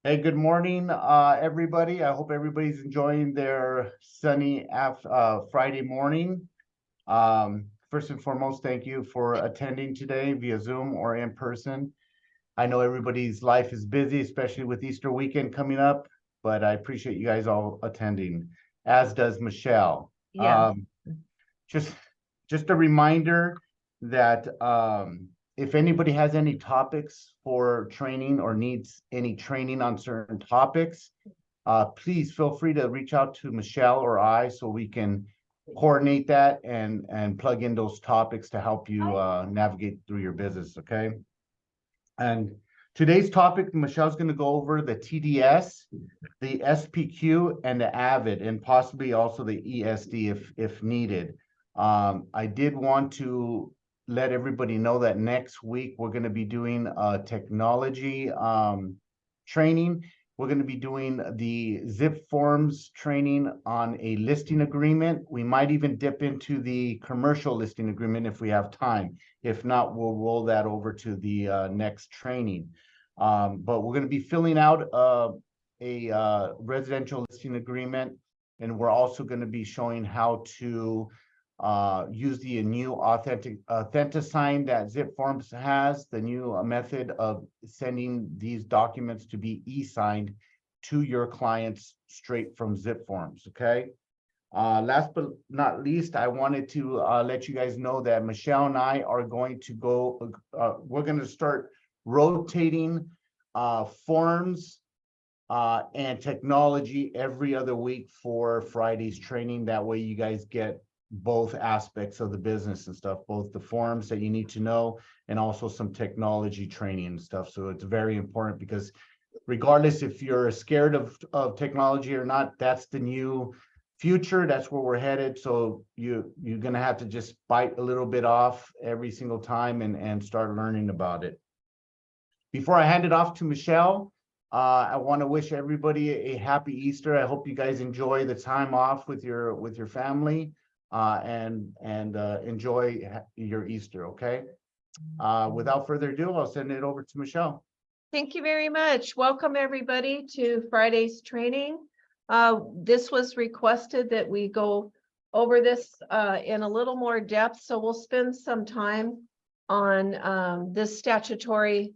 Hey, good morning, everybody. I hope everybody's enjoying their sunny Friday morning. First and foremost, thank you for attending today via Zoom or in person. I know everybody's life is busy, especially with Easter weekend coming up, but I appreciate you guys all attending, as does Michelle. Yeah. Just just a reminder that if anybody has any topics for training or needs any training on certain topics, please feel free to reach out to Michelle or I so we can coordinate that and plug in those topics to help you navigate through your business. Okay. And today's topic, Michelle's going to go over the TDS, the SPQ, and the AVID, and possibly also the ESD if needed. I did want to let everybody know that next week we're going to be doing a technology training. We're going to be doing the zip forms training on a listing agreement. We might even dip into the commercial listing agreement if we have time. If not, we'll roll that over to the next training. But we're going to be filling out a residential listing agreement, and we're also going to be showing how to use the new AuthentiSign that Zip Forms has, the new method of sending these documents to be e-signed to your clients straight from Zip Forms. Okay. Last but not least, I wanted to let you guys know that Michelle and I are going to go, we're going to start rotating forms and technology every other week for Friday's training. That way you guys get both aspects of the business and stuff, both the forms that you need to know and also some technology training and stuff. So it's very important because regardless if you're scared of technology or not, that's the new future. That's where we're headed. So you're going to have to just bite a little bit off every single time and start learning about it. Before I hand it off to Michelle, I want to wish everybody a happy Easter. I hope you guys enjoy the time off with your family and enjoy your Easter. Okay. Without further ado, I'll send it over to Michelle. Thank you very much. Welcome everybody to Friday's training. This was requested that we go over this in a little more depth. So we'll spend some time on this statutory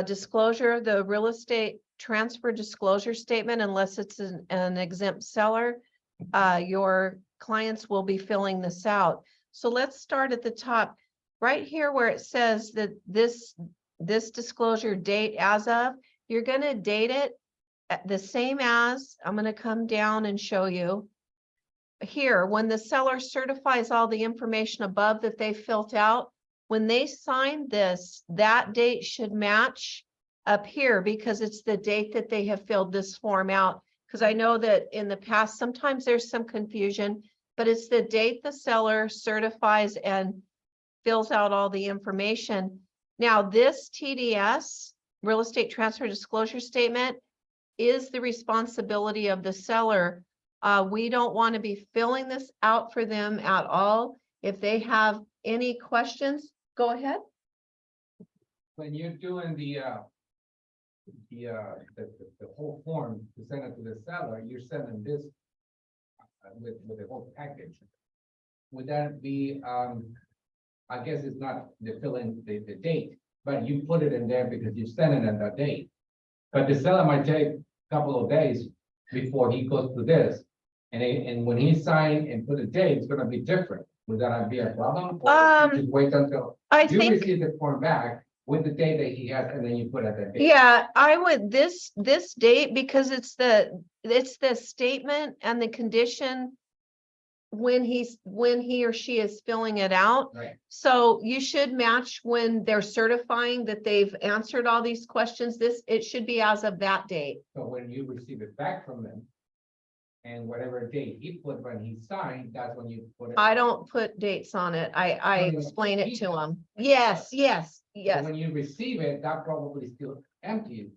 disclosure, the real estate transfer disclosure statement, unless it's an exempt seller. Your clients will be filling this out. So let's start at the top right here where it says that this disclosure date as of, you're going to date it at the same as, I'm going to come down and show you here, when the seller certifies all the information above that they filled out, when they sign this, that date should match up here because it's the date that they have filled this form out. Because I know that in the past, sometimes there's some confusion, but it's the date the seller certifies and fills out all the information. Now, this TDS, real estate transfer disclosure statement, is the responsibility of the seller. We don't want to be filling this out for them at all. If they have any questions, go ahead. When you're doing the whole form to send it to the seller, you're sending this with the whole package. Would that be, I guess it's not the filling the date, but you put it in there because you're sending it that date. But the seller might take a couple of days before he goes to this. And when he signed and put a date, it's gonna be different. Would that be a problem? Or you just wait until you receive the form back with the date that he has, and then you put it that date? Yeah, I would this date because it's the statement and the condition when he or she is filling it out. Right. So you should match when they're certifying that they've answered all these questions. It should be as of that date. So when you receive it back from them, and whatever date he put when he signed, that's when you put it. I don't put dates on it. I explain it to them. Yes. So when you receive it, that probably is still empty.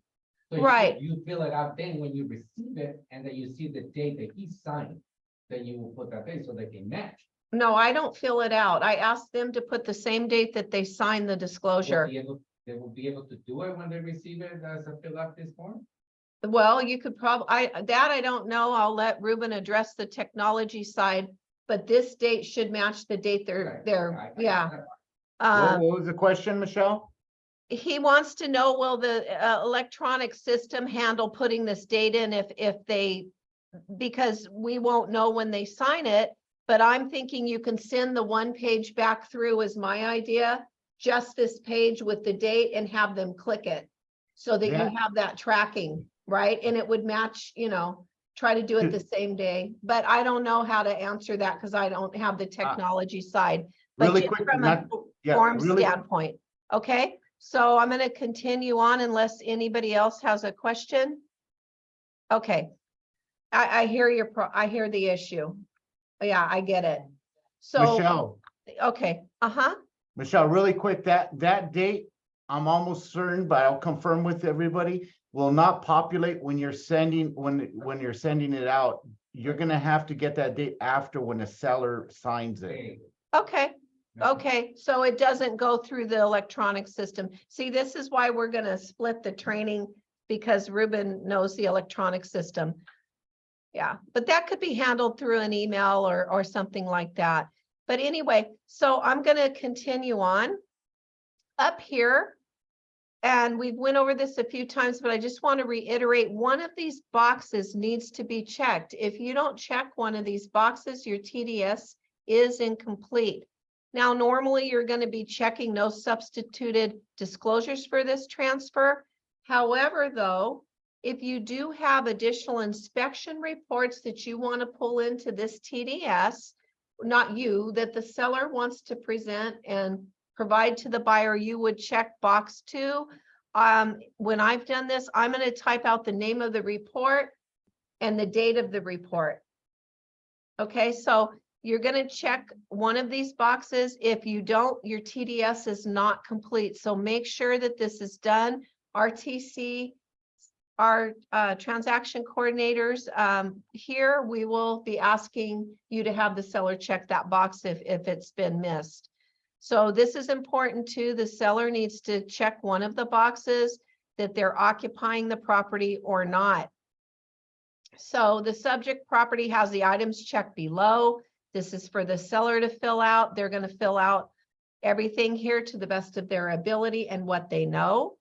So Right. you fill it out then when you receive it, and then you see the date that he signed, then you will put that date so they can match. No, I don't fill it out. I ask them to put the same date that they sign the disclosure. They will be able to do it when they receive it as a fill out this form? Well, you could probably, I don't know. I'll let Ruben address the technology side, but this date should match the date Right. yeah. What was the question, Michelle? He wants to know, will the electronic system handle putting this date in if they, because we won't know when they sign it, but I'm thinking you can send the one page back through is my idea, just this page with the date and have them click it. So that you Yeah. have that tracking, right? And it would match, try to do it the same day, but I don't know how to answer that because I don't have the technology side. But Really just quick, from a form really, standpoint, okay? So I'm going to continue on unless anybody else has a question. Okay. I hear I hear the issue. Yeah, I get it. So, Michelle, okay, Michelle, really quick, that date, I'm almost certain, but I'll confirm with everybody, will not populate when you're sending, when you're sending it out. You're gonna have to get that date after when the seller signs it. okay, okay. So it doesn't go through the electronic system. See, this is why we're gonna split the training because Ruben knows the electronic system. Yeah, but that could be handled through an email or something like that. But anyway, so I'm gonna continue on up here. And we've went over this a few times, but I just want to reiterate, one of these boxes needs to be checked. If you don't check one of these boxes, your TDS is incomplete. Now, normally you're going to be checking no substituted disclosures for this transfer. However, though, if you do have additional inspection reports that you want to pull into this TDS, not you, that the seller wants to present and provide to the buyer, you would check box 2. When I've done this, I'm going to type out the name of the report and the date of the report. Okay, so you're going to check one of these boxes. If you don't, your TDS is not complete. So make sure that this is done. RTC, our transaction coordinators here, we will be asking you to have the seller check that box if it's been missed. So this is important too. The seller needs to check one of the boxes that they're occupying the property or not. So the subject property has the items checked below. This is for the seller to fill out. They're going to fill out everything here to the best of their ability and what they know.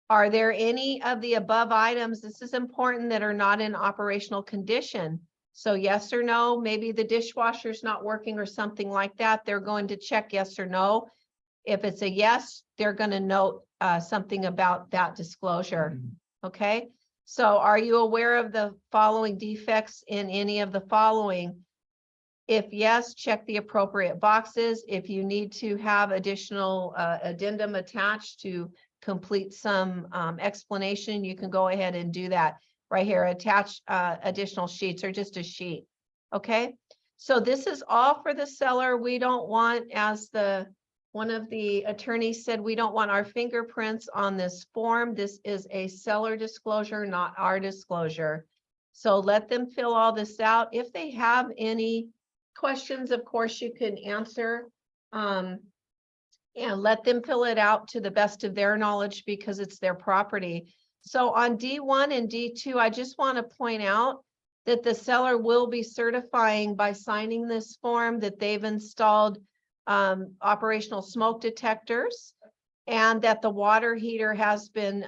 Are there any of the above items, this is important, that are not in operational condition? So yes or no, maybe the dishwasher's not working or something like that. They're going to check yes or no. If it's a yes, they're going to note something about that disclosure. Okay. So are you aware of the following defects in any of the following? If yes, check the appropriate boxes. If you need to have additional addendum attached to complete some explanation, you can go ahead and do that right here. Attach additional sheets or just a sheet. Okay, so this is all for the seller. We don't want, as one of the attorneys said, we don't want our fingerprints on this form. This is a seller disclosure, not our disclosure. So let them fill all this out. If they have any questions, of course, you can answer. And let them fill it out to the best of their knowledge because it's their property. So on D1 and D2, I just want to point out that the seller will be certifying by signing this form that they've installed operational smoke detectors and that the water heater has been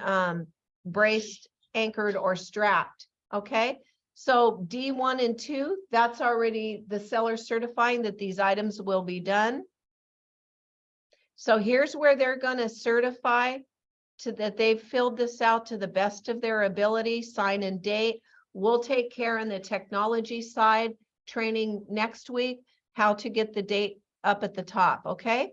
braced, anchored, or strapped. Okay, so D1 and 2, that's already the seller certifying that these items will be done. So here's where they're going to certify that they've filled this out to the best of their ability, sign and date. We'll take care in the technology side, training next week, how to get the date up at the top, okay?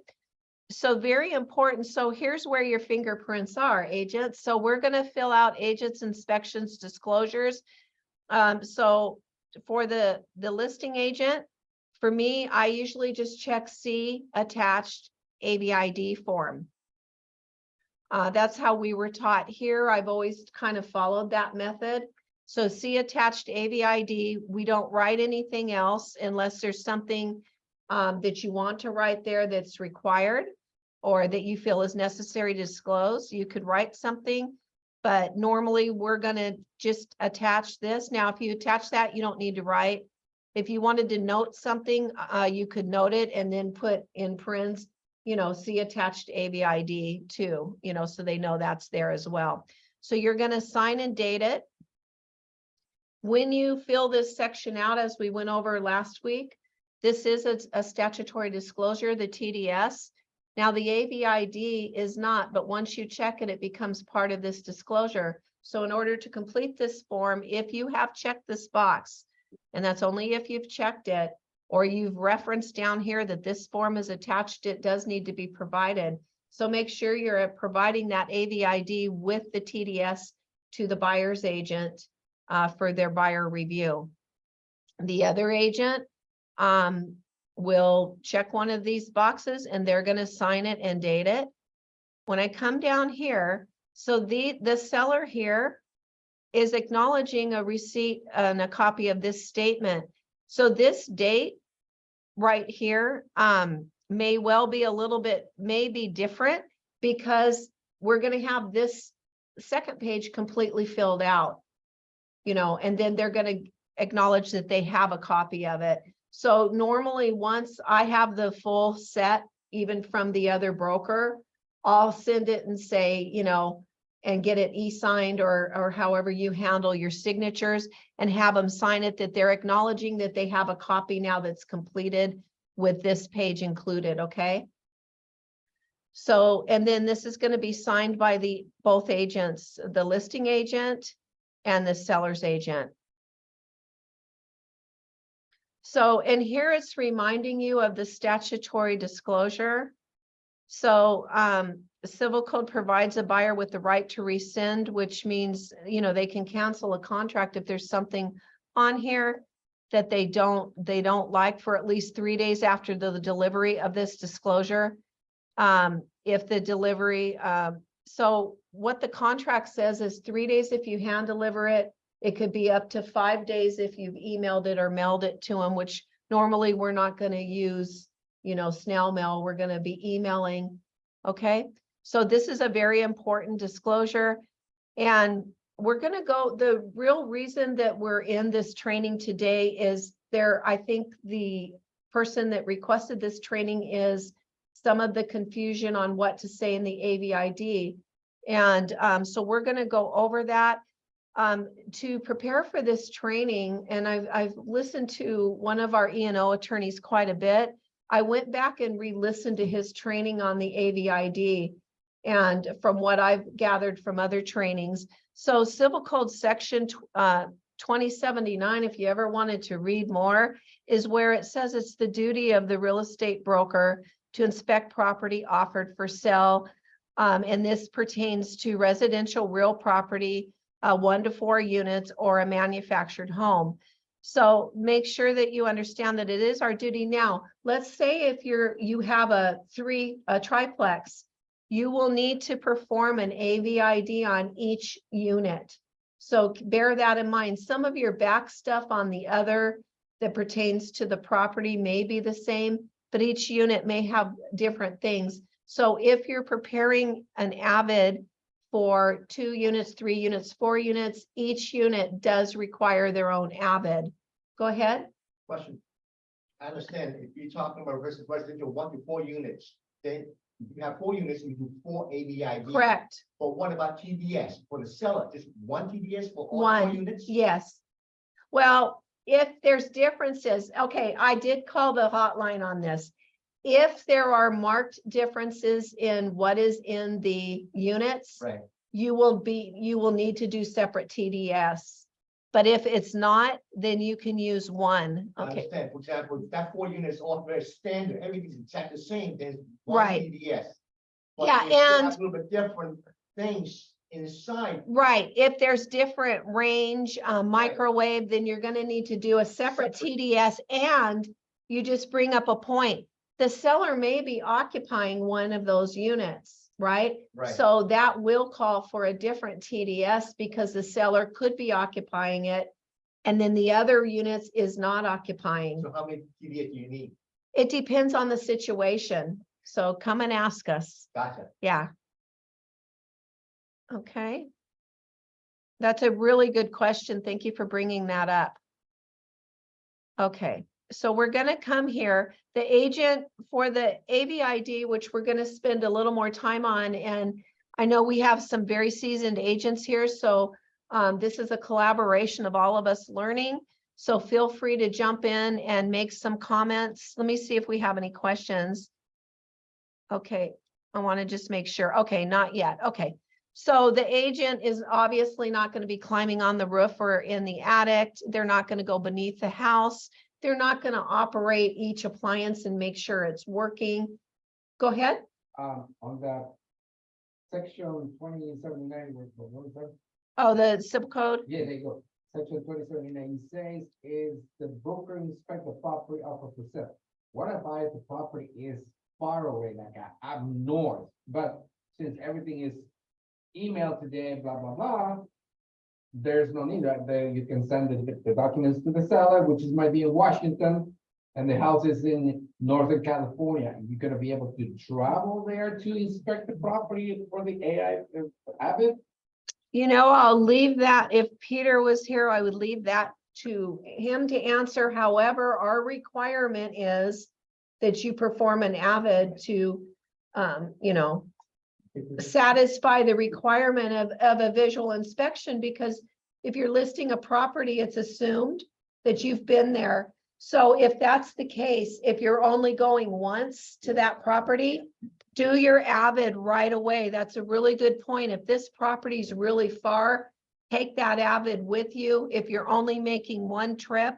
So very important. So here's where your fingerprints are, agents. So we're going to fill out agents, inspections, disclosures. So for the listing agent, for me, I usually just check C, attached, ABID form. That's how we were taught here. I've always kind of followed that method. So see attached ABID, we don't write anything else unless there's something that you want to write there that's required or that you feel is necessary to disclose. You could write something. But normally we're gonna just attach this. Now, if you attach that, you don't need to write. If you wanted to note something, you could note it and then put in parentheses, see attached AVID too, so they know that's there as well. So you're gonna sign and date it. When you fill this section out, as we went over last week, this is a statutory disclosure, the TDS. Now, the AVID is not, but once you check it, it becomes part of this disclosure. So in order to complete this form, if you have checked this box, and that's only if you've checked it, or you've referenced down here that this form is attached, it does need to be provided. So make sure you're providing that AVID with the TDS to the buyer's agent for their buyer review. The other agent will check one of these boxes and they're going to sign it and date it. When I come down here, so the seller here is acknowledging a receipt and a copy of this statement. So this date right here may well be a little bit, may be different because we're going to have this second page completely filled out, and then they're going to acknowledge that they have a copy of it. So normally once I have the full set, even from the other broker, I'll send it and say, and get it e-signed or however you handle your signatures and have them sign it, that they're acknowledging that they have a copy now that's completed with this page included, okay? So, and then this is going to be signed by both agents, the listing agent and the seller's agent. So, and here it's reminding you of the statutory disclosure. So, Civil Code provides a buyer with the right to rescind, which means, they can cancel a contract if there's something on here that they don't like for at least 3 days after the delivery of this disclosure. If the delivery, so what the contract says is 3 days if you hand deliver it. It could be up to 5 days if you've emailed it or mailed it to them, which normally we're not going to use, snail mail. We're going to be emailing. Okay. So this is a very important disclosure. And we're going to go, the real reason that we're in this training today is I think the person that requested this training is some of the confusion on what to say in the AVID. And so we're going to go over that. To prepare for this training, and I've listened to one of our E&O attorneys quite a bit. I went back and re-listened to his training on the AVID, and from what I've gathered from other trainings. So Civil Code section 2079, if you ever wanted to read more, is where it says it's the duty of the real estate broker to inspect property offered for sale. And this pertains to residential real property, 1 to 4 units, or a manufactured home. So make sure that you understand that it is our duty. Now, let's say if you have a triplex, you will need to perform an AVID on each unit. So bear that in mind. Some of your back stuff on the other that pertains to the property may be the same, but each unit may have different things. So if you're preparing an AVID for 2 units, 3 units, 4 units, each unit does require their own AVID. Go ahead. Question. I understand if you're talking about residential 1 to 4 units, then you have 4 units, you do 4 AVID. Correct. But what about TDS for the seller? Just 1 TDS for all 1 4 units? Yes. Well, if there's differences, okay, I did call the hotline on this. If there are marked differences in what is in the units, Right. you will need to do separate TDS. But if it's not, then you can use 1. I Okay, understand. For example, if that 4 units all very standard, everything's exactly the same, there's 1 Right. TDS. But Yeah, you still have and- a little bit different things inside. right. If there's different range, microwave, then you're going to need to do a separate TDS. And you just bring up a point. The seller may be occupying one of those units, right? Right. So that will call for a different TDS because the seller could be occupying it. And then the other units is not occupying. So how many TDS do you need? It depends on the situation. So come and ask us. Gotcha. Yeah. Okay. That's a really good question. Thank you for bringing that up. Okay, so we're gonna come here. The agent for the AVID, which we're gonna spend a little more time on, and I know we have some very seasoned agents here, so this is a collaboration of all of us learning. So feel free to jump in and make some comments. Let me see if we have any questions. Okay, I want to just make sure. Okay, not yet. Okay. So the agent is obviously not going to be climbing on the roof or in the attic. They're not going to go beneath the house. They're not going to operate each appliance and make sure it's working. Go ahead. On the section 2079, what was that? Oh, the zip code. Yeah, there you go. Section 2079 says, is the broker inspect the property offer for sale? What if the property is far away, like up north, but since everything is emailed today, blah, blah, blah, there's no need, right? There you can send the documents to the seller, which is might be in Washington, and the house is in Northern California. You're gonna be able to travel there to inspect the property for the AI Avid? You know, I'll leave that. If Peter was here, I would leave that to him to answer. However, our requirement is that you perform an Avid to, you know, satisfy the requirement of a visual inspection, because if you're listing a property, it's assumed that you've been there. So if that's the case, if you're only going once to that property, do your Avid right away. That's a really good point. If this property is really far, take that Avid with you. If you're only making one trip,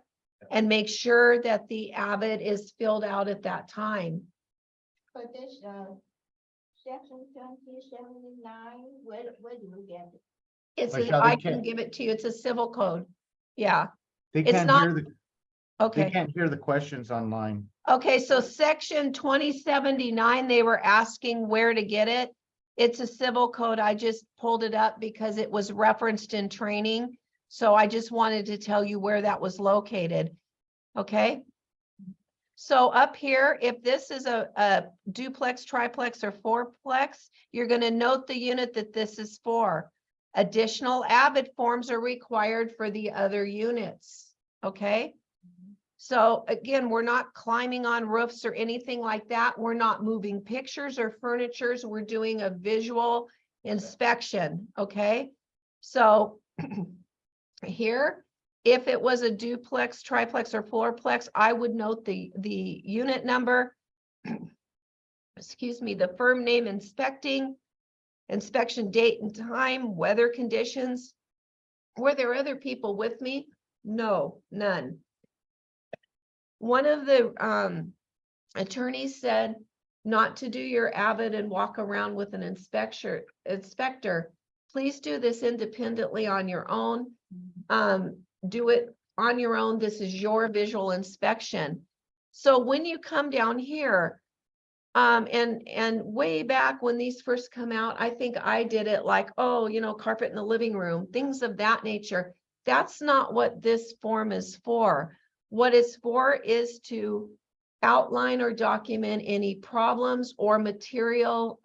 and make sure that the Avid is filled out at that time. For this, section 2079, where do you get it? It's, Michelle, I they can can't- give it to you. It's a civil code. Yeah, They It's can't not- hear they okay. can't hear the questions online. Okay, so section 2079, they were asking where to get it. It's a civil code. I just pulled it up because it was referenced in training. So I just wanted to tell you where that was located. Okay. So up here, if this is a duplex, triplex, or fourplex, you're going to note the unit that this is for. Additional Avid forms are required for the other units. Okay. So again, we're not climbing on roofs or anything like that. We're not moving pictures or furnitures. We're doing a visual inspection. Okay. So here, if it was a duplex, triplex, or fourplex, I would note the unit number, excuse me, the firm name inspecting, inspection date and time, weather conditions. Were there other people with me? No, none. One of the attorneys said not to do your Avid and walk around with an inspector. Please do this independently on your own. Do it on your own. This is your visual inspection. So when you come down here, and way back when these first come out, I think I did it like, oh, you know, carpet in the living room, things of that nature. That's not what this form is for. What it's for is to outline or document any problems or material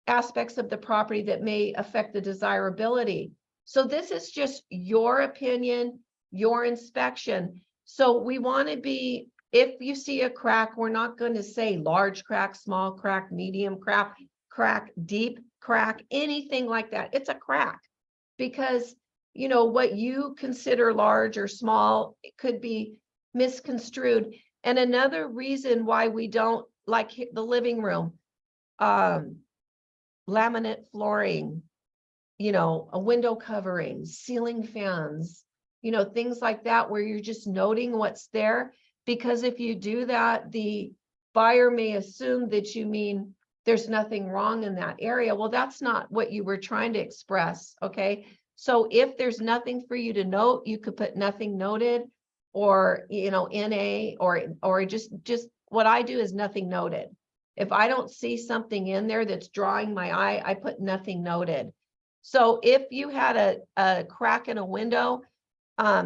aspects of the property that may affect the desirability. So this is just your opinion, your inspection. So we want to be, if you see a crack, we're not going to say large crack, small crack, medium crack, deep crack, anything like that. It's a crack, because you know what you consider large or small, it could be misconstrued. And another reason why we don't like the living room, laminate flooring, you know, a window covering, ceiling fans, you know, things like that, where you're just noting what's there. Because if you do that, the buyer may assume that you mean there's nothing wrong in that area. Well, that's not what you were trying to express. Okay. So if there's nothing for you to note, you could put nothing noted, or, you know, NA, or just what I do is nothing noted. If I don't see something in there that's drawing my eye, I put nothing noted. So if you had a crack in a window,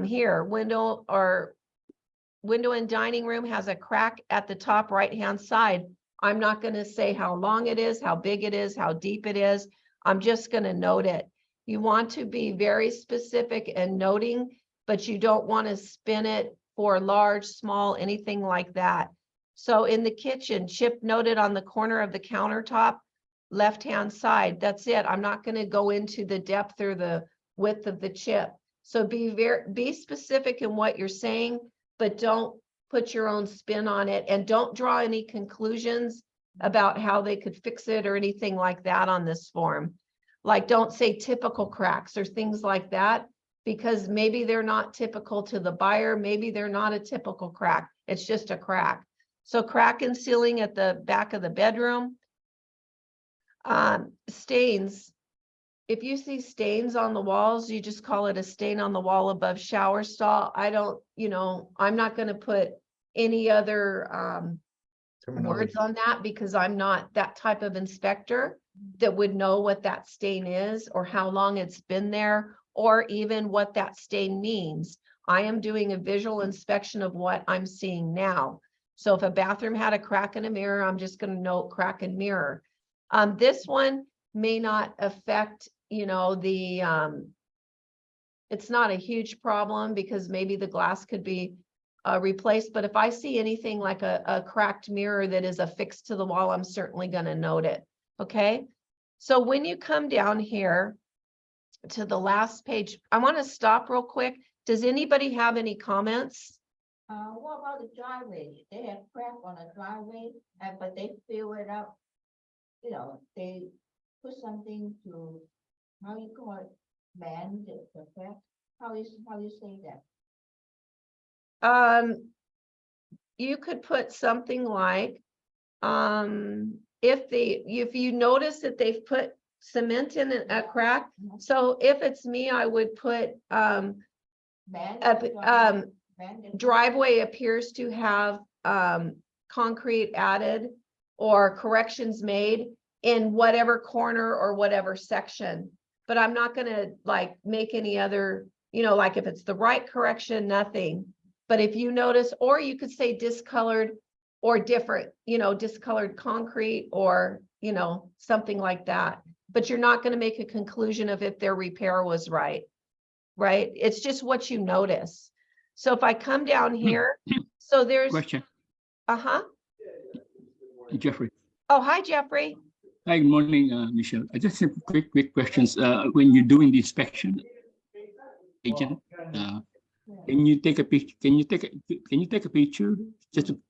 here, window and dining room has a crack at the top right-hand side, I'm not going to say how long it is, how big it is, how deep it is. I'm just going to note it. You want to be very specific and noting, but you don't want to spin it for large, small, anything like that. So in the kitchen, chip noted on the corner of the countertop, left-hand side, that's it. I'm not going to go into the depth or the width of the chip. So be specific in what you're saying, but don't put your own spin on it, and don't draw any conclusions about how they could fix it or anything like that on this form. Like, don't say typical cracks or things like that, because maybe they're not typical to the buyer. Maybe they're not a typical crack. It's just a crack. So crack in ceiling at the back of the bedroom. Stains. If you see stains on the walls, you just call it a stain on the wall above shower stall. I don't, I'm not going to put any other words on that, because I'm not that type of inspector that would know what that stain is or how long it's been there, or even what that stain means. I am doing a visual inspection of what I'm seeing now. So if a bathroom had a crack in a mirror, I'm just going to note crack in mirror. This one may not affect, it's not a huge problem, because maybe the glass could be replaced. But if I see anything like a cracked mirror that is affixed to the wall, I'm certainly going to note it. Okay. So when you come down here to the last page, I want to stop real quick. Does anybody have any comments? What about the driveway? They have crack on the driveway, but they fill it up. They put something to, how you call it, band the crack? How you say that? You could put something like, if you notice that they've put cement in a crack. So if it's me, I would put, Band the band the driveway appears to have, concrete added or corrections made in whatever corner or whatever section. But I'm not gonna make any other, like if it's the right correction, nothing. But if you notice, or you could say discolored or different, discolored concrete or, something like that. But you're not gonna make a conclusion of if their repair was right? It's just what you notice. So if I come down here, so there's, Question, uh-huh. Jeffrey. Oh, hi, Jeffrey. Hi, good morning, Michelle. I just have quick questions. When you're doing the inspection, agent, can you take a picture? Can you take a picture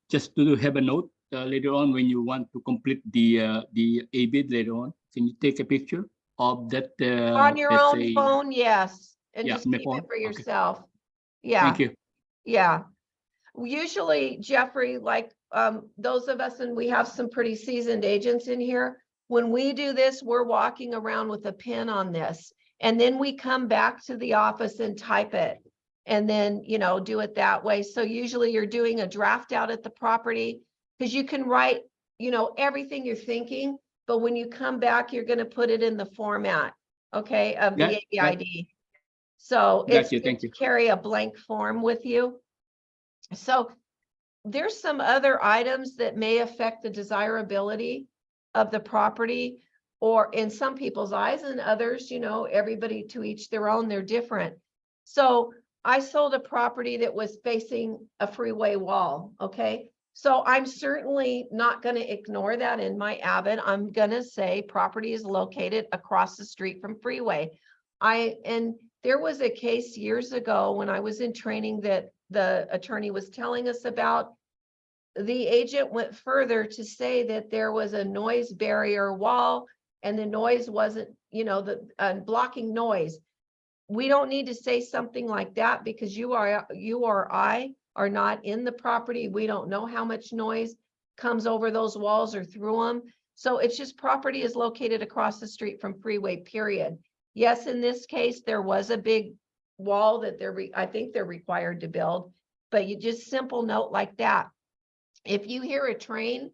just to have a note later on when you want to complete the ABID later on? Can you take a picture of that? On your let's own say- phone, yes. And Yeah, just my keep phone. it for Okay. yourself. Yeah. Thank you. Yeah. Usually, Jeffrey, those of us, and we have some pretty seasoned agents in here, when we do this, we're walking around with a pen on this, and then we come back to the office and type it, and then, do it that way. So usually you're doing a draft out at the property, because you can write, everything you're thinking, but when you come back, you're going to put it in the format, okay, of the ABID. So it's Gotcha, good thank to you. carry a blank form with you. So there's some other items that may affect the desirability of the property, or in some people's eyes, and others, everybody to each their own, they're different. So I sold a property that was facing a freeway wall, okay? So I'm certainly not going to ignore that in my ABID. I'm going to say property is located across the street from freeway. And there was a case years ago when I was in training that the attorney was telling us about. The agent went further to say that there was a noise barrier wall, and the noise wasn't, blocking noise. We don't need to say something like that, because you or I are not in the property. We don't know how much noise comes over those walls or through them. So it's just property is located across the street from freeway, period. Yes, in this case, there was a big wall that I think they're required to build, but you just simple note like that. If you hear a train,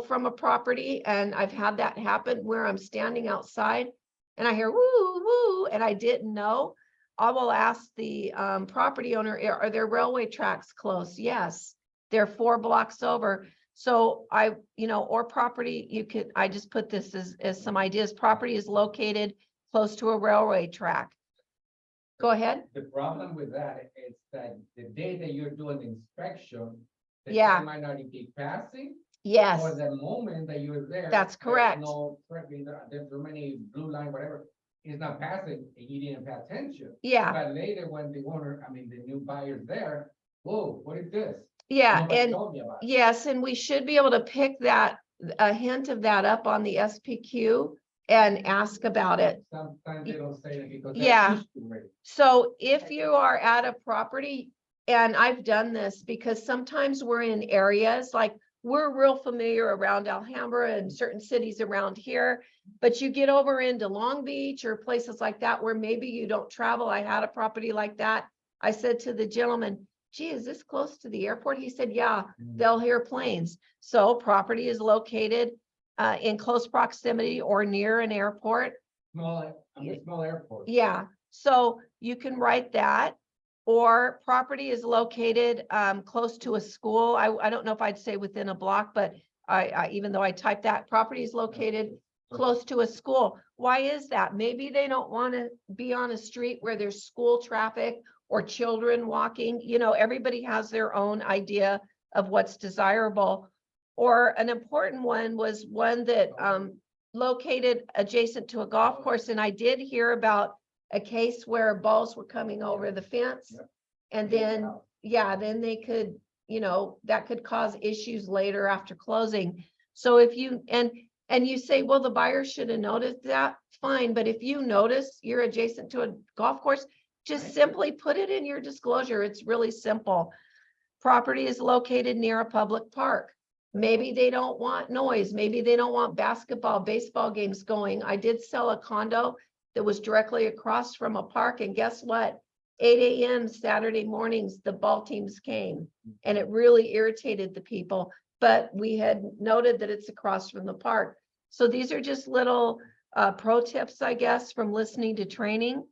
from a property, and I've had that happen where I'm standing outside and I hear woo, woo, and I didn't know, I will ask the property owner, are there railway tracks close? Yes, they're 4 blocks over. So or property, I just put this as some ideas. Property is located close to a railway track. Go ahead. The problem with that is that the day that you're doing the inspection, the Yeah. train might not be passing. Yes, Or the moment that you're there. That's there's correct. No, there's so many blue line, whatever, it's not passing, and you didn't pay attention. yeah, But later, when the owner, I mean, the new buyer's there, whoa, what is this? yeah, Nobody and told me about it. yes, and we should be able to pick that, a hint of that up on the SPQ and ask about it. Sometimes they don't say it because. Yeah. they're used to it. So if you are at a property, and I've done this because sometimes we're in areas like we're real familiar around Alhambra and certain cities around here, but you get over into Long Beach or places like that where maybe you don't travel. I had a property like that. I said to the gentleman, gee, is this close to the airport? He said, yeah, they'll hear planes. So property is located in close proximity or near an airport. Small airport. Yeah, so you can write that. Or property is located close to a school. I don't know if I'd say within a block, but I even though I typed that, property is located close to a school. Why is that? Maybe they don't want to be on a street where there's school traffic or children walking. You know, everybody has their own idea of what's desirable. Or an important one was one that located adjacent to a golf course. And I did hear about a case where balls were coming over the fence. And then, yeah, then they could, you know, that could cause issues later after closing. So if you, and you say, well, the buyer should have noticed that, fine. But if you notice you're adjacent to a golf course, just simply put it in your disclosure. It's really simple. Property is located near a public park. Maybe they don't want noise. Maybe they don't want basketball, baseball games going. I did sell a condo that was directly across from a park. And guess what? 8 a.m. Saturday mornings, the ball teams came and it really irritated the people. But we had noted that it's across from the park. So these are just little pro tips, I guess, from listening to training.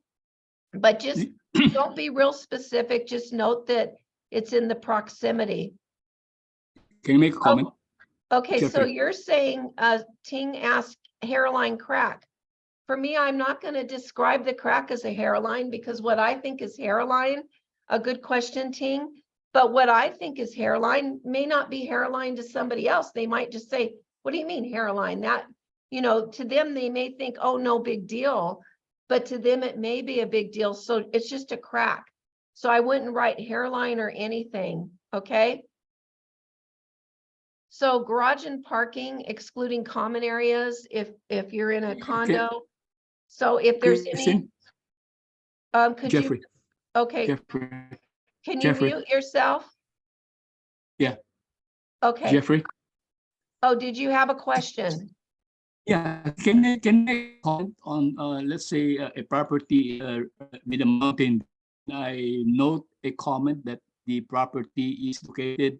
But just don't be real specific. Just note that it's in the proximity. Can you make a comment? Okay, so Jeffrey. you're saying, Ting asked hairline crack. For me, I'm not going to describe the crack as a hairline because what I think is hairline, a good question, Ting. But what I think is hairline may not be hairline to somebody else. They might just say, what do you mean hairline? That, you know, to them, they may think, oh, no big deal. But to them, it may be a big deal. So it's just a crack. So I wouldn't write hairline or anything, okay? So garage and parking excluding common areas if you're in a condo. So if there's any, Christian, could you, Jeffrey, okay, Jeffrey, can you Jeffrey. mute yourself? Yeah. Okay. Jeffrey. Oh, did you have a question? Yeah, can I comment on, let's say, a property with a mountain? I note a comment that the property is located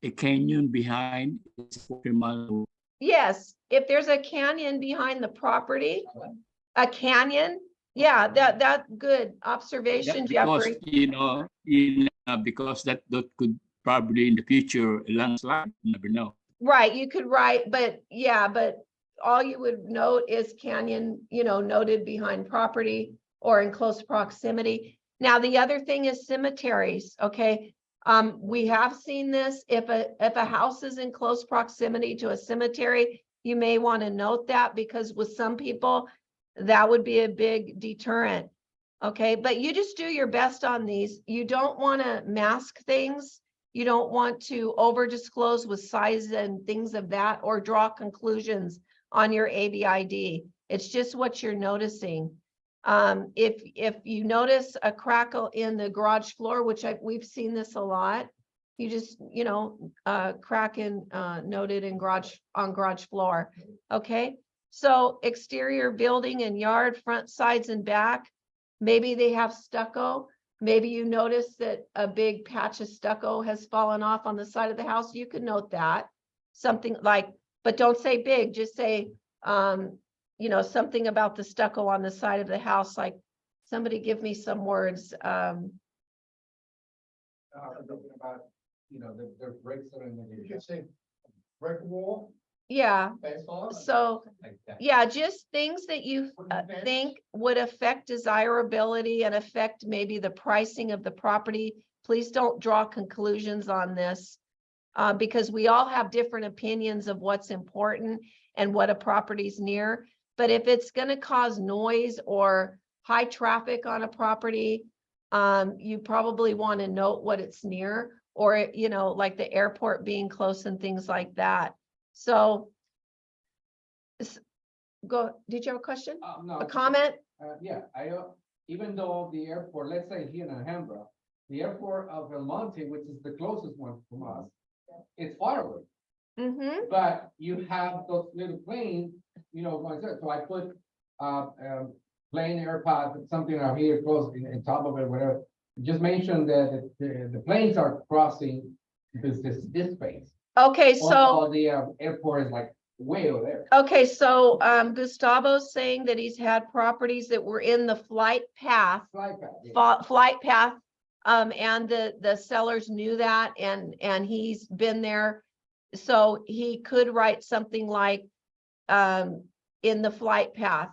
a canyon behind. Yes, if there's a canyon behind the property, a canyon, yeah, that good observation, Because, Jeffrey. because that could probably in the future landslide, you never know. Right, you could write, but yeah, but all you would note is canyon, you know, noted behind property or in close proximity. Now, the other thing is cemeteries, okay? We have seen this. If a house is in close proximity to a cemetery, you may want to note that because with some people, that would be a big deterrent. Okay, but you just do your best on these. You don't want to mask things. You don't want to over disclose with size and things of that or draw conclusions on your ABID. It's just what you're noticing. If you notice a crackle in the garage floor, which we've seen this a lot, you just, you know, crack in noted in garage floor. Okay, so exterior building and yard, front, sides, and back. Maybe they have stucco. Maybe you notice that a big patch of stucco has fallen off on the side of the house. You could note that. Something like, but don't say big, just say, you know, something about the stucco on the side of the house, like somebody give me some words. Talking about, you know, the bricks are in You the. could say brick wall. Yeah, That's all. so, Like that. yeah, just things that you think would affect desirability and affect maybe the pricing of the property. Please don't draw conclusions on this. Because we all have different opinions of what's important and what a property's near. But if it's gonna cause noise or high traffic on a property, you probably want to note what it's near, or, you know, like the airport being close and things like that. So go, did you have a question? No. A comment? Yeah, even though the airport, let's say here in Alhambra, the airport of El Monte, which is the closest one from us, it's far away, Mm-hmm. but you have those little planes, you know, so I put, plane AirPod, something out here close in top of it, whatever. Just mention that the planes are crossing this space. Okay, so. Or the airport is like way over there. Okay, so Gustavo's saying that he's had properties that were in the flight path, Fly pad, yeah. flight path. And the sellers knew that, and he's been there. So he could write something like, in the flight path,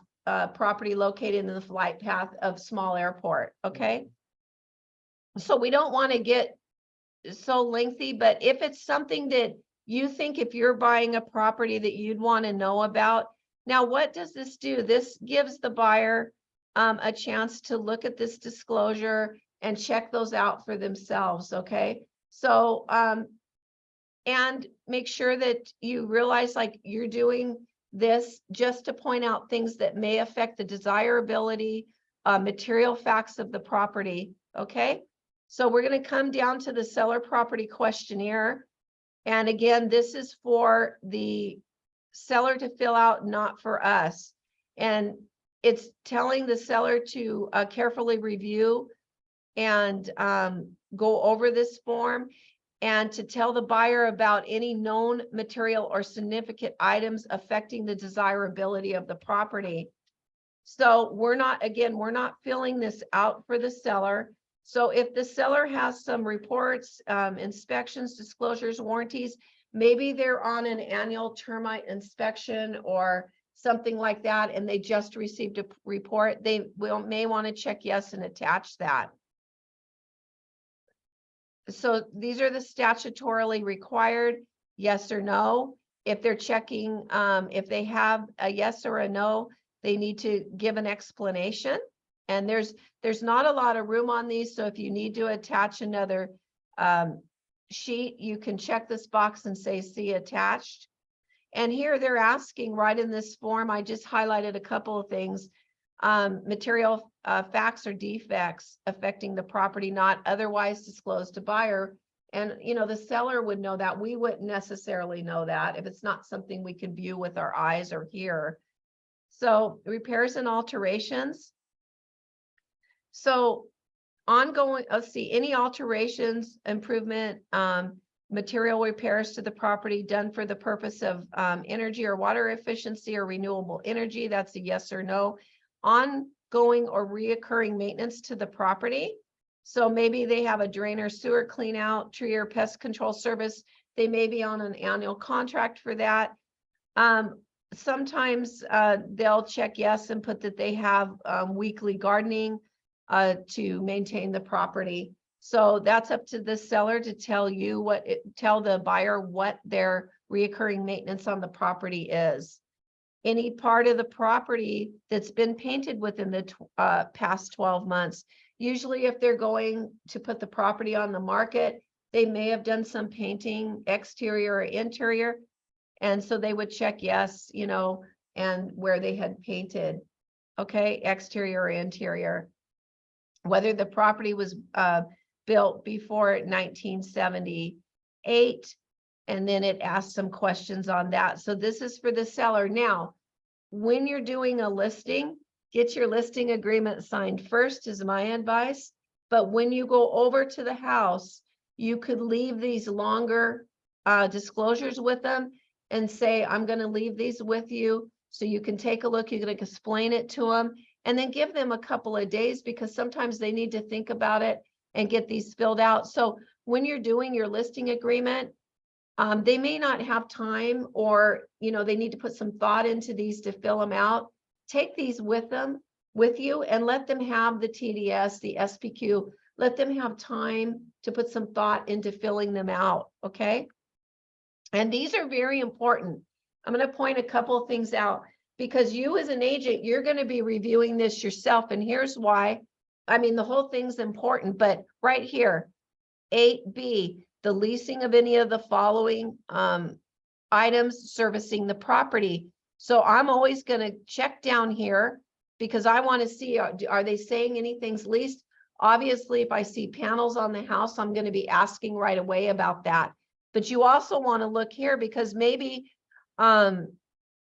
property located in the flight path of small airport, okay? So we don't want to get so lengthy, but if it's something that you think, if you're buying a property that you'd want to know about. Now, what does this do? This gives the buyer a chance to look at this disclosure and check those out for themselves, okay? So, and make sure that you realize, like, you're doing this just to point out things that may affect the desirability, material facts of the property, okay? So we're going to come down to the seller property questionnaire. And again, this is for the seller to fill out, not for us. And it's telling the seller to carefully review and go over this form, and to tell the buyer about any known material or significant items affecting the desirability of the property. So we're not filling this out for the seller. So if the seller has some reports, inspections, disclosures, warranties, maybe they're on an annual termite inspection or something like that, and they just received a report, they may want to check yes and attach that. So these are the statutorily required, yes or no. If they're checking, if they have a yes or a no, they need to give an explanation. And there's not a lot of room on these, so if you need to attach another sheet, you can check this box and say see attached. And here they're asking right in this form, I just highlighted a couple of things. Material facts or defects affecting the property not otherwise disclosed to buyer. And, you know, the seller would know that. We wouldn't necessarily know that if it's not something we can view with our eyes or hear. So repairs and alterations. So ongoing, let's see, any alterations, improvement, material repairs to the property done for the purpose of energy or water efficiency or renewable energy, that's a yes or no. Ongoing or reoccurring maintenance to the property. So maybe they have a drain or sewer clean out, tree or pest control service. They may be on an annual contract for that. Sometimes they'll check yes and put that they have weekly gardening to maintain the property. So that's up to the seller to tell you tell the buyer what their reoccurring maintenance on the property is. Any part of the property that's been painted within the past 12 months. Usually if they're going to put the property on the market, they may have done some painting, exterior or interior. And so they would check yes, you know, and where they had painted, okay, exterior or interior. Whether the property was built before 1978, and then it asks some questions on that. So this is for the seller. Now, when you're doing a listing, get your listing agreement signed first is my advice. But when you go over to the house, you could leave these longer disclosures with them and say, I'm going to leave these with you so you can take a look. You're going to explain it to them, and then give them a couple of days because sometimes they need to think about it and get these filled out. So when you're doing your listing agreement, They may not have time, or, you know, they need to put some thought into these to fill them out. Take these with you, and let them have the TDS, the SPQ, let them have time to put some thought into filling them out, okay? And these are very important. I'm going to point a couple of things out, because you as an agent, you're going to be reviewing this yourself. And here's why. I mean, the whole thing's important, but right here, 8B, the leasing of any of the following items servicing the property. So I'm always going to check down here, because I want to see, are they saying anything's leased? Obviously, if I see panels on the house, I'm going to be asking right away about that. But you also want to look here, because maybe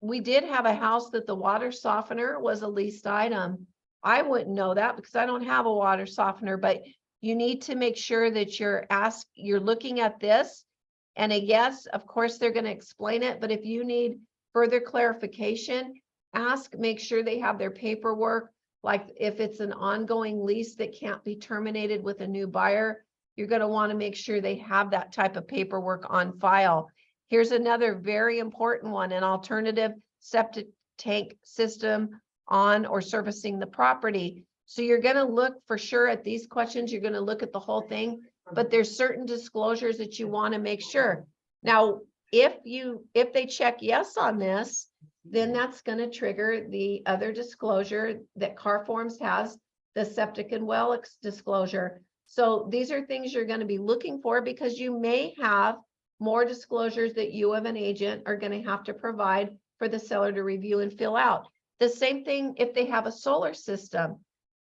we did have a house that the water softener was a leased item. I wouldn't know that because I don't have a water softener, but you need to make sure that you're looking at this. And yes, of course, they're going to explain it, but if you need further clarification, make sure they have their paperwork. Like if it's an ongoing lease that can't be terminated with a new buyer, you're going to want to make sure they have that type of paperwork on file. Here's another very important one: an alternative septic tank system on or servicing the property. So you're going to look for sure at these questions. You're going to look at the whole thing, but there's certain disclosures that you want to make sure. Now, if they check yes on this, then that's going to trigger the other disclosure that Carforms has, the septic and well disclosure. So these are things you're going to be looking for, because you may have more disclosures that you of an agent are going to have to provide for the seller to review and fill out. The same thing if they have a solar system.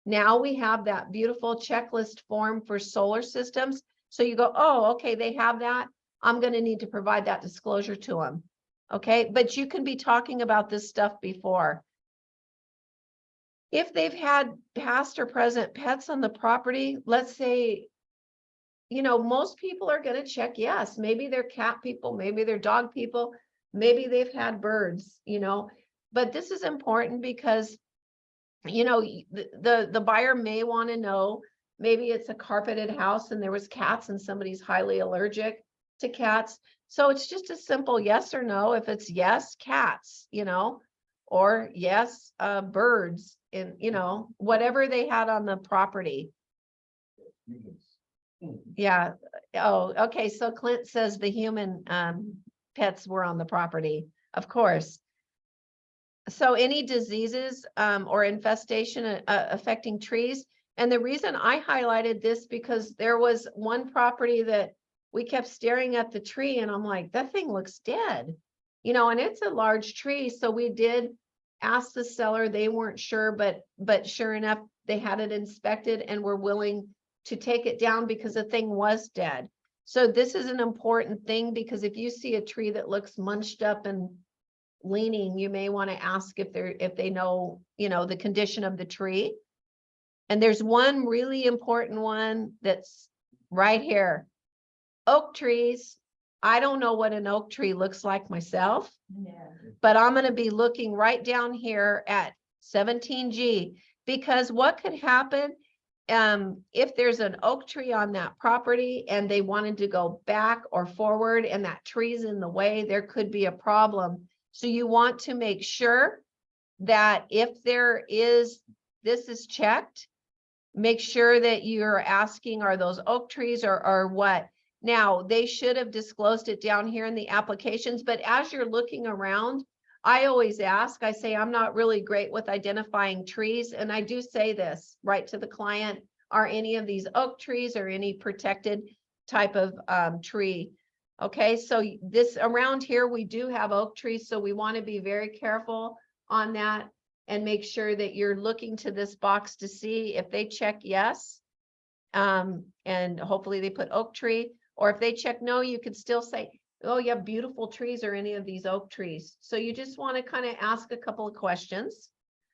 Now we have that beautiful checklist form for solar systems. So you go, oh, okay, they have that. I'm going to need to provide that disclosure to them. Okay, but you can be talking about this stuff before. If they've had past or present pets on the property, let's say, you know, most people are going to check yes. Maybe they're cat people, maybe they're dog people, maybe they've had birds, you know. But this is important because, you know, the buyer may want to know, maybe it's a carpeted house and there was cats and somebody's highly allergic to cats. So it's just a simple yes or no. If it's yes, cats, you know, or yes, birds, and, you know, whatever they had on the property. Yeah. Oh, okay. So Clint says the human pets were on the property, of course. So any diseases or infestation affecting trees. And the reason I highlighted this, because there was one property that we kept staring at the tree and I'm like, that thing looks dead, you know, and it's a large tree. So we did ask the seller, they weren't sure, but sure enough, they had it inspected and were willing to take it down because the thing was dead. So this is an important thing, because if you see a tree that looks munched up and leaning, you may want to ask if they know, you know, the condition of the tree. And there's one really important one that's right here. Oak trees. I don't know what an oak tree looks like myself, Yeah. but I'm going to be looking right down here at 17G, because what could happen if there's an oak tree on that property and they wanted to go back or forward and that tree's in the way, there could be a problem. So you want to make sure that if this is checked, make sure that you're asking, are those oak trees or what? Now, they should have disclosed it down here in the applications, but as you're looking around, I always ask, I say, I'm not really great with identifying trees. And I do say this right to the client, are any of these oak trees or any protected type of tree? Okay, so this around here, we do have oak trees. So we want to be very careful on that and make sure that you're looking to this box to see if they check yes. And hopefully they put oak tree, or if they check no, you could still say, oh, you have beautiful trees or any of these oak trees. So you just want to kind of ask a couple of questions.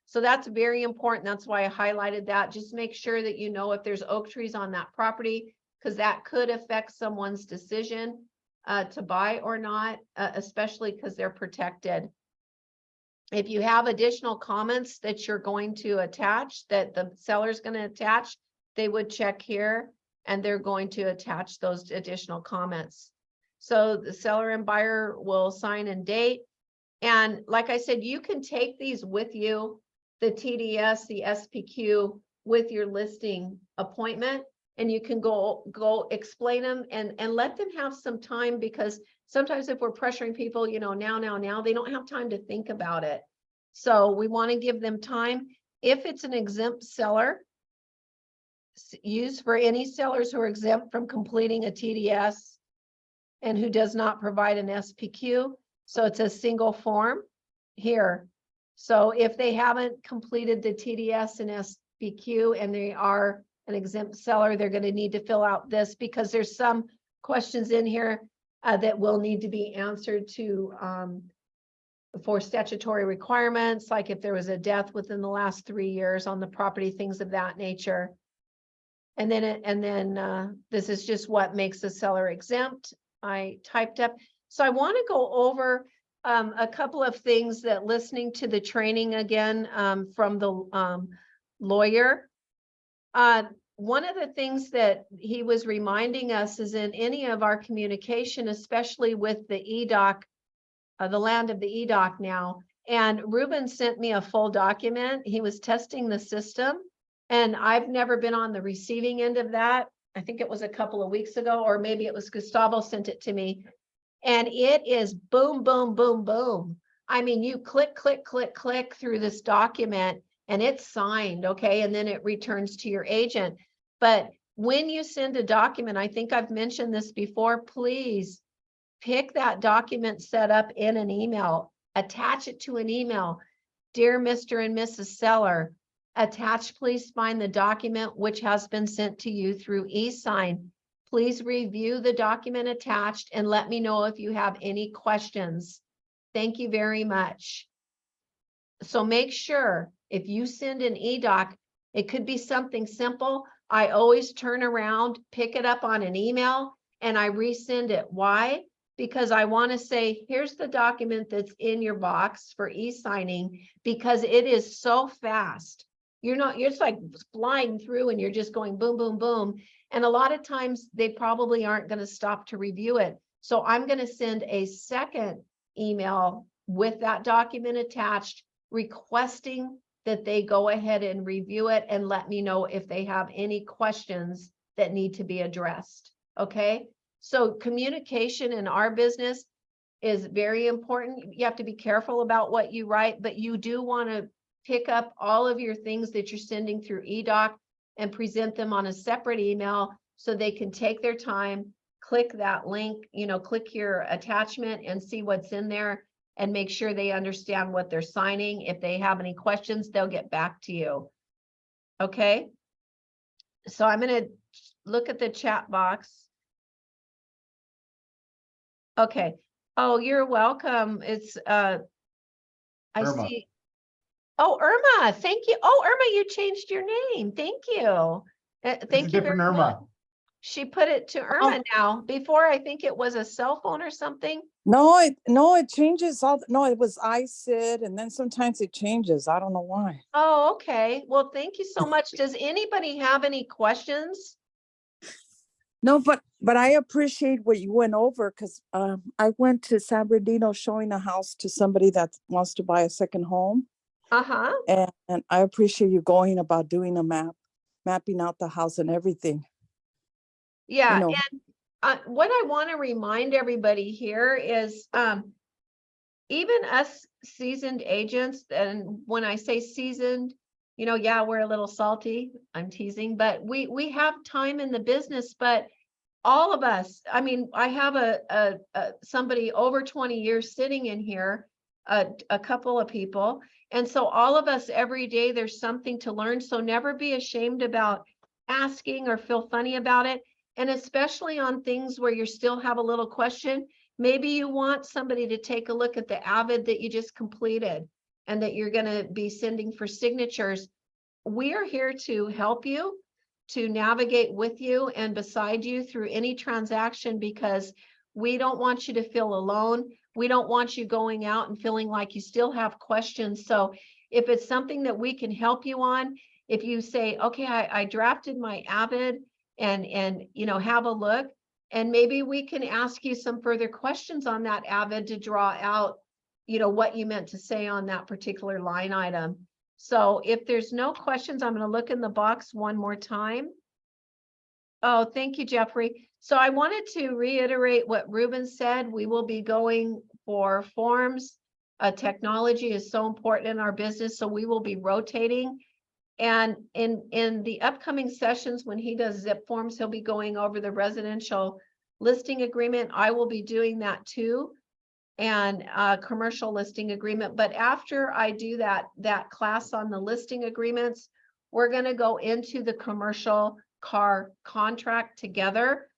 So that's very important. That's why I highlighted that. Just make sure that you know if there's oak trees on that property, because that could affect someone's decision to buy or not, especially because they're protected. If you have additional comments that you're going to attach, that the seller's going to attach, they would check here and they're going to attach those additional comments. So the seller and buyer will sign and date. And like I said, you can take these with you, the TDS, the SPQ, with your listing appointment, and you can go explain them and let them have some time, because sometimes if we're pressuring people, you know, now, they don't have time to think about it. So we want to give them time. If it's an exempt seller, used for any sellers who are exempt from completing a TDS and who does not provide an SPQ. So it's a single form here. So if they haven't completed the TDS and SPQ and they are an exempt seller, they're going to need to fill out this, because there's some questions in here that will need to be answered to for statutory requirements, like if there was a death within the last 3 years on the property, things of that nature. And then this is just what makes the seller exempt. I typed up. So I want to go over a couple of things that, listening to the training again from the lawyer. One of the things that he was reminding us is, in any of our communication, especially with the EDOC, the land of the EDOC now, and Ruben sent me a full document. He was testing the system, and I've never been on the receiving end of that. I think it was a couple of weeks ago, or maybe it was Gustavo sent it to me. And it is boom, boom, boom, boom. I mean, you click through this document and it's signed, okay? And then it returns to your agent. But when you send a document, I think I've mentioned this before, please pick that document set up in an email, attach it to an email. Dear Mr. and Mrs. Seller, attached, please find the document which has been sent to you through e-sign. Please review the document attached and let me know if you have any questions. Thank you very much. So make sure if you send an EDOC, it could be something simple. I always turn around, pick it up on an email, and I resend it. Why? Because I want to say, here's the document that's in your box for e-signing, because it is so fast. You're just like flying through and you're just going boom, boom, boom. And a lot of times they probably aren't going to stop to review it. So I'm going to send a second email with that document attached, requesting that they go ahead and review it and let me know if they have any questions that need to be addressed. Okay. So communication in our business is very important. You have to be careful about what you write, but you do want to pick up all of your things that you're sending through EDOC and present them on a separate email so they can take their time, click that link, click your attachment and see what's in there and make sure they understand what they're signing. If they have any questions, they'll get back to you. Okay. So I'm going to look at the chat box. Okay. Oh, you're welcome. It's I Irma. see. Oh, Irma, thank you. Oh, Irma, you changed your name. Thank you. It's a Thank you different very Irma. much. She put it to Irma now. Before, I think it was a cell phone or something. No, it changes no, it was ISID, and then sometimes it changes. I don't know why. Oh, okay. Well, thank you so much. Does anybody have any questions? No, but I appreciate what you went over, because I went to San Bernardino showing a house to somebody that wants to buy a second home. Uh-huh. And I appreciate you going about doing a mapping out the house and everything. Yeah. You know. And what I want to remind everybody here is even us seasoned agents, and when I say seasoned, yeah, we're a little salty. I'm teasing, but we have time in the business, but all of us, I mean, I have a somebody over 20 years sitting in here, a couple of people. And so all of us every day, there's something to learn. So never be ashamed about asking or feel funny about it. And especially on things where you still have a little question, maybe you want somebody to take a look at the Avid that you just completed and that you're going to be sending for signatures. We are here to help you, to navigate with you and beside you through any transaction, because we don't want you to feel alone. We don't want you going out and feeling like you still have questions. So if it's something that we can help you on, if you say, okay, I drafted my Avid and have a look, And maybe we can ask you some further questions on that, Avid, to draw out, what you meant to say on that particular line item. So if there's no questions, I'm going to look in the box one more time. Oh, thank you, Jeffrey. So I wanted to reiterate what Ruben said. We will be going for forms. Technology is so important in our business, so we will be rotating. And in the upcoming sessions, when he does zip forms, he'll be going over the residential listing agreement. I will be doing that too. And commercial listing agreement. But after I do that class on the listing agreements, we're going to go into the commercial car contract together.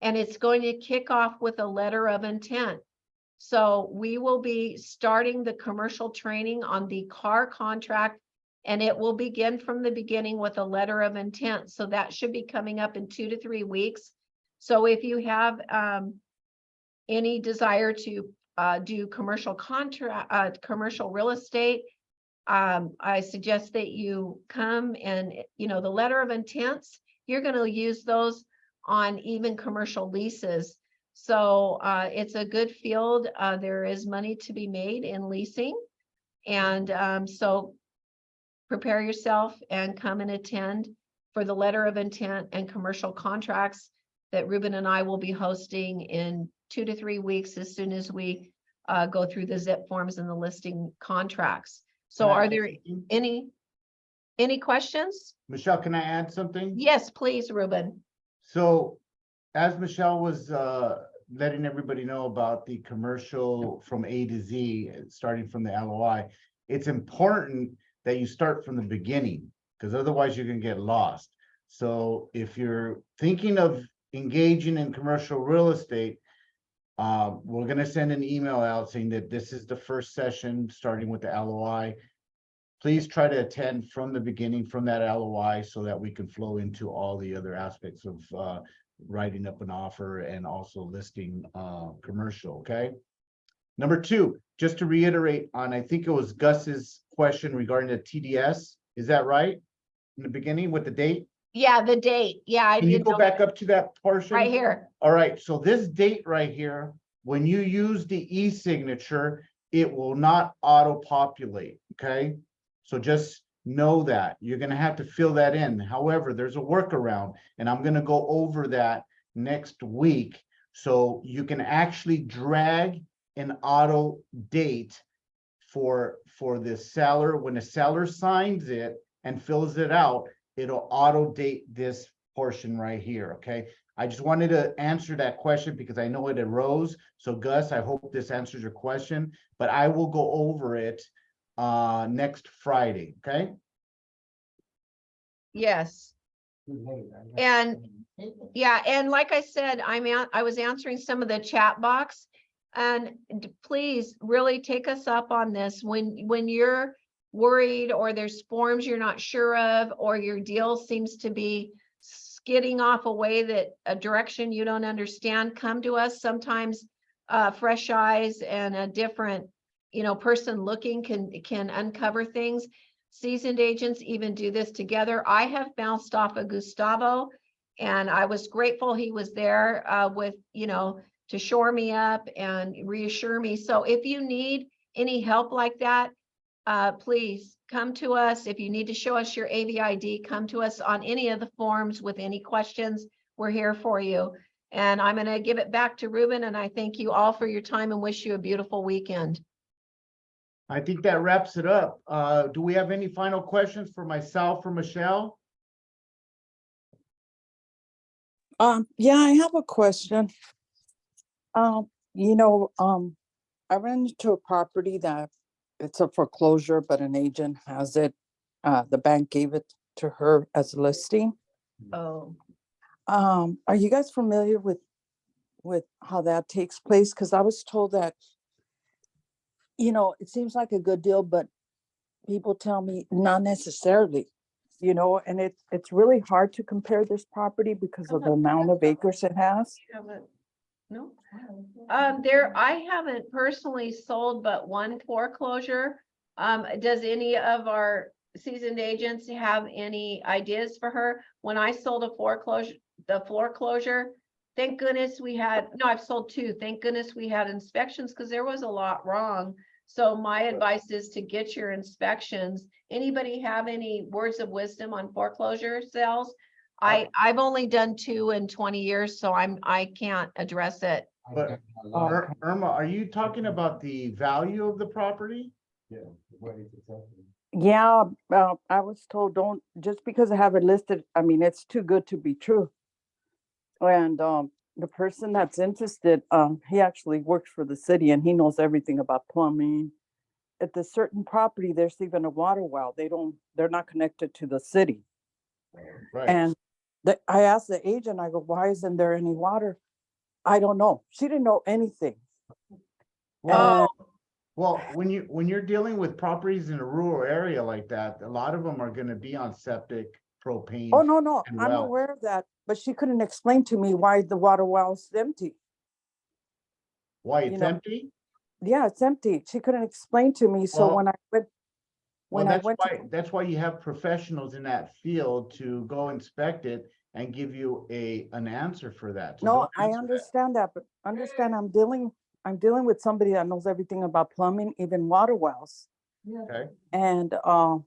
And it's going to kick off with a letter of intent. So we will be starting the commercial training on the car contract, and it will begin from the beginning with a letter of intent. So that should be coming up in 2 to 3 weeks. So if you have any desire to do commercial contract, commercial real estate, I suggest that you come and, the letter of intents, you're going to use those on even commercial leases. So it's a good field. There is money to be made in leasing. And so prepare yourself and come and attend for the letter of intent and commercial contracts that Ruben and I will be hosting in 2 to 3 weeks as soon as we go through the zip forms and the listing contracts. So Can I are add there something? any questions? Michelle, can I add something? Yes, please, Ruben. So as Michelle was letting everybody know about the commercial from A to Z, starting from the LOI, it's important that you start from the beginning, because otherwise you're gonna get lost. So if you're thinking of engaging in commercial real estate, we're gonna send an email out saying that this is the first session, starting with the LOI. Please try to attend from the beginning, from that LOI, so that we can flow into all the other aspects of writing up an offer and also listing commercial, okay? Number 2, just to reiterate on, I think it was Gus's question regarding the TDS. Is that right? In the beginning with the date? Yeah, the date. Yeah, I Can you did go know back that. up to that portion? Right here. All right, so this date right here, when you use the e-signature, it will not auto-populate, okay? So just know that. You're gonna have to fill that in. However, there's a workaround, and I'm gonna go over that next week. So you can actually drag an auto date for the seller. When the seller signs it and fills it out, it'll auto date this portion right here, okay? I just wanted to answer that question because I know it arose. So Gus, I hope this answers your question, but I will go over it next Friday, okay? Yes. And yeah, and like I said, I was answering some of the chat box. And please really take us up on this when you're worried or there's forms you're not sure of, or your deal seems to be skidding off a way that a direction you don't understand, come to us. Sometimes fresh eyes and a different, person looking can uncover things. Seasoned agents even do this together. I have bounced off of Gustavo, and I was grateful he was there with, to shore me up and reassure me. So if you need any help like that, please come to us. If you need to show us your AVID, come to us on any of the forms with any questions. We're here for you. And I'm going to give it back to Ruben, and I thank you all for your time and wish you a beautiful weekend. I think that wraps it up. Do we have any final questions for myself or Michelle? Yeah, I have a question. I ran into a property that it's a foreclosure, but an agent has it. The bank gave it to her as a listing. Oh, Are you guys familiar with how that takes place? Because I was told that, it seems like a good deal, but people tell me not necessarily, and it's really hard to compare this property because of the amount of acres it has. no. I haven't personally sold but one foreclosure. Does any of our seasoned agents have any ideas for her? When I sold the foreclosure, thank goodness we had, no, I've sold two. Thank goodness we had inspections because there was a lot wrong. So my advice is to get your inspections. Anybody have any words of wisdom on foreclosure sales? I've only done 2 in 20 years, so I can't address it. I've But- done a lot. Irma, are you talking about the value of the property? Yeah, I was told, don't, just because I have it listed, I mean, it's too good to be true. And, the person that's interested, he actually works for the city and he knows everything about plumbing. At the certain property, there's even a water well. They're not connected to the city. Right. And I asked the agent, I go, why isn't there any water? I don't know. She didn't know anything. Well, And well, when you're dealing with properties in a rural area like that, a lot of them are gonna be on septic, propane. oh, no, and I'm wells. aware of that, but she couldn't explain to me why the water well's empty. Why you it's know, empty? Yeah, it's empty. She couldn't explain to me. So Well- when I went, Well, when I that's went, why, that's why you have professionals in that field to go inspect it and give you an answer for that. So no, don't I answer that. understand that, but understand I'm dealing with somebody that knows everything about plumbing, even water wells. Okay, And